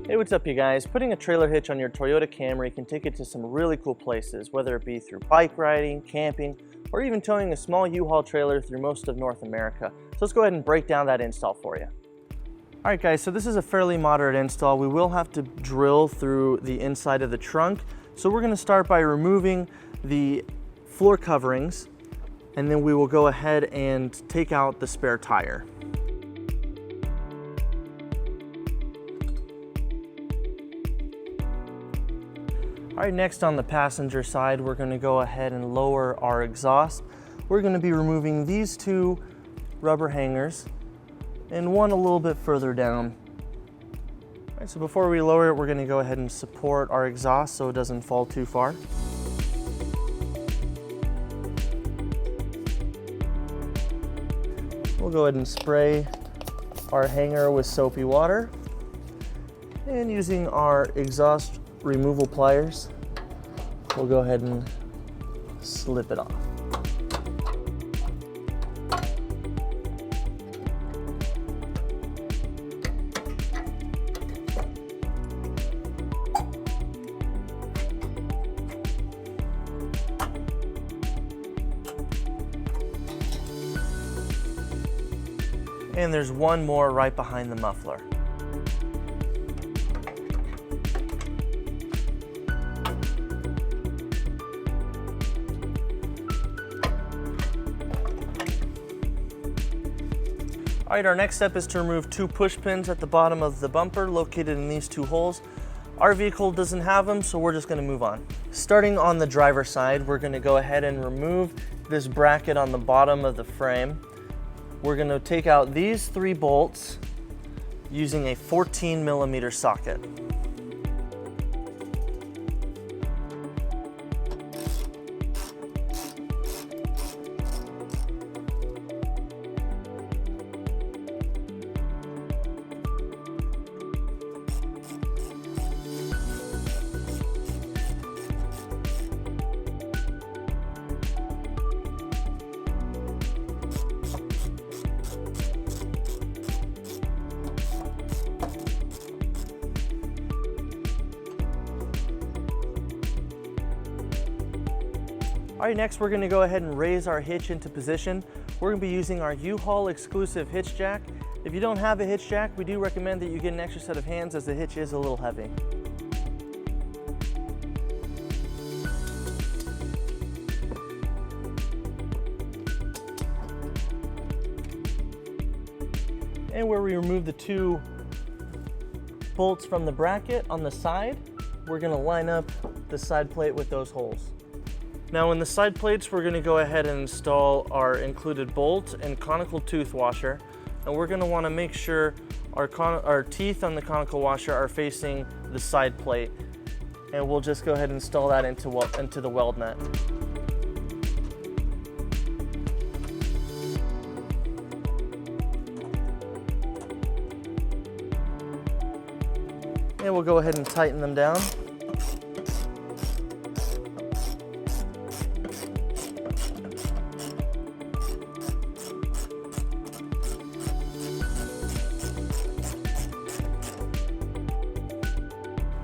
Hey, what's up you guys? Putting a trailer hitch on your Toyota Camry can take it to some really cool places, whether it be through bike riding, camping, or even towing a small U-Haul trailer through most of North America. So let's go ahead and break down that install for you. Alright guys, so this is a fairly moderate install. We will have to drill through the inside of the trunk. So we're going to start by removing the floor coverings, and then we will go ahead and take out the spare tire. All right, next on the passenger side, we're going to go ahead and lower our exhaust. We're going to be removing these two rubber hangers and one a little bit further down. All right, so before we lower it, we're going to go ahead and support our exhaust so it doesn't fall too far. We'll go ahead and spray our hanger with soapy water, and using our exhaust removal pliers, we'll go ahead and slip it off. And there's one more right behind the muffler. All right, our next step is to remove two push pins at the bottom of the bumper located in these two holes. Our vehicle doesn't have them, so we're just going to move on. Starting on the driver's side, we're going to go ahead and remove this bracket on the bottom of the frame. We're going to take out these three bolts using a 14mm socket. All right, next we're going to go ahead and raise our hitch into position. We're going to be using our U-Haul exclusive hitch jack. If you don't have a hitch jack, we do recommend that you get an extra set of hands as the hitch is a little heavy. And where we remove the two bolts from the bracket on the side, we're going to line up the side plate with those holes. Now in the side plates, we're going to go ahead and install our included bolt and conical tooth washer, and we're going to want to make sure our teeth on the conical washer are facing the side plate, and we'll just go ahead and install that into the weld nut. And we'll go ahead and tighten them down.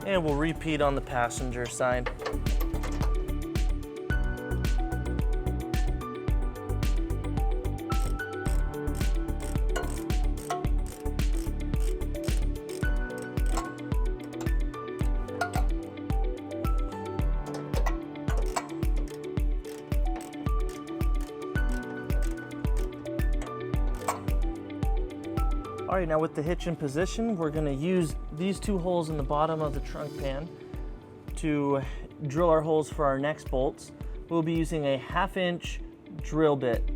And we'll repeat on the passenger side. All right, now with the hitch in position, we're going to use these two holes in the bottom of the trunk pan to drill our holes for our next bolts. We'll be using a 1/2-inch drill bit.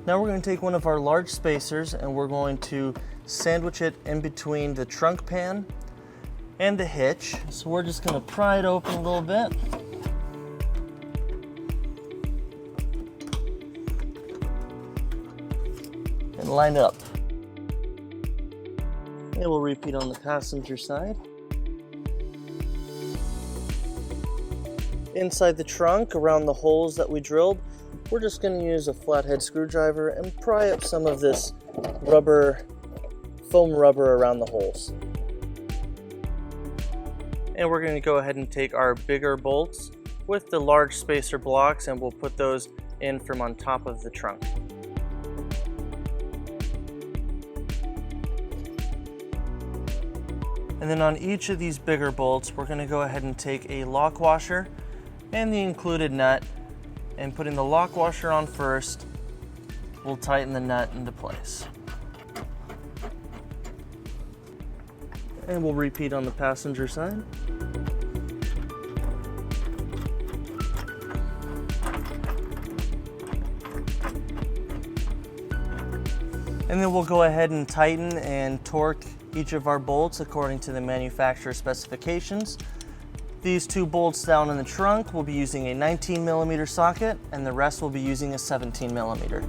Now we're going to take one of our large spacers and we're going to sandwich it in between the trunk pan and the hitch. So we're just going to pry it open a little bit. and line up. And we'll repeat on the passenger side. Inside the trunk, around the holes that we drilled, we're just going to use a flathead screwdriver and pry up some of this foam rubber around the holes. And we're going to go ahead and take our bigger bolts with the large spacer blocks, and we'll put those in from on top of the trunk. And then on each of these bigger bolts, we're going to go ahead and take a lock washer and the included nut, and putting the lock washer on first, we'll tighten the nut into place. And we'll repeat on the passenger side. And then we'll go ahead and tighten and torque each of our bolts according to the manufacturer specifications. These two bolts down in the trunk will be using a 19mm socket, and the rest will be using a 17mm.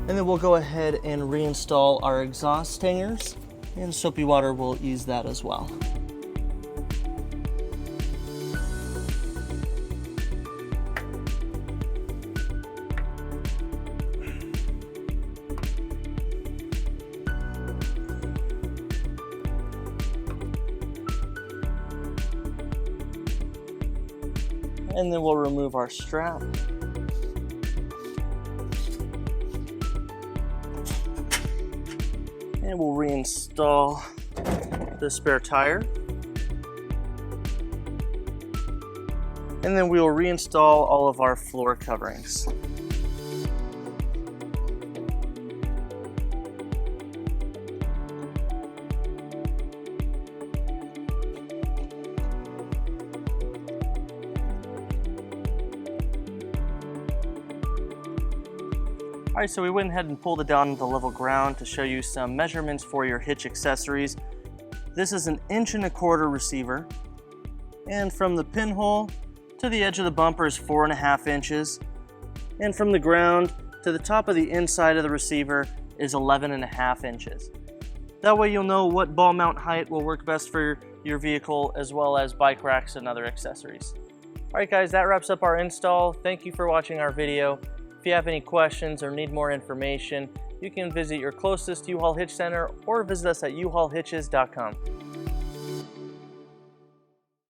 And then we'll go ahead and reinstall our exhaust hangers, and soapy water will ease that as well. And then we'll remove our strap. And we'll reinstall the spare tire. And then we will reinstall all of our floor coverings. Alright, so we went ahead and pulled it down to the level ground to show you some measurements for your hitch accessories. This is an 1.25" receiver, and from the pinhole to the edge of the bumper is 4.5 inches, and from the ground to the top of the inside of the receiver is 11.5 inches. That way you'll know what ball mount height will work best for your vehicle, as well as bike racks and other accessories. Alright guys, that wraps up our install. Thank you for watching our video. If you have any questions or need more information, you can visit your closest U-Haul Hitch Center or visit us at uhaulhitches.com.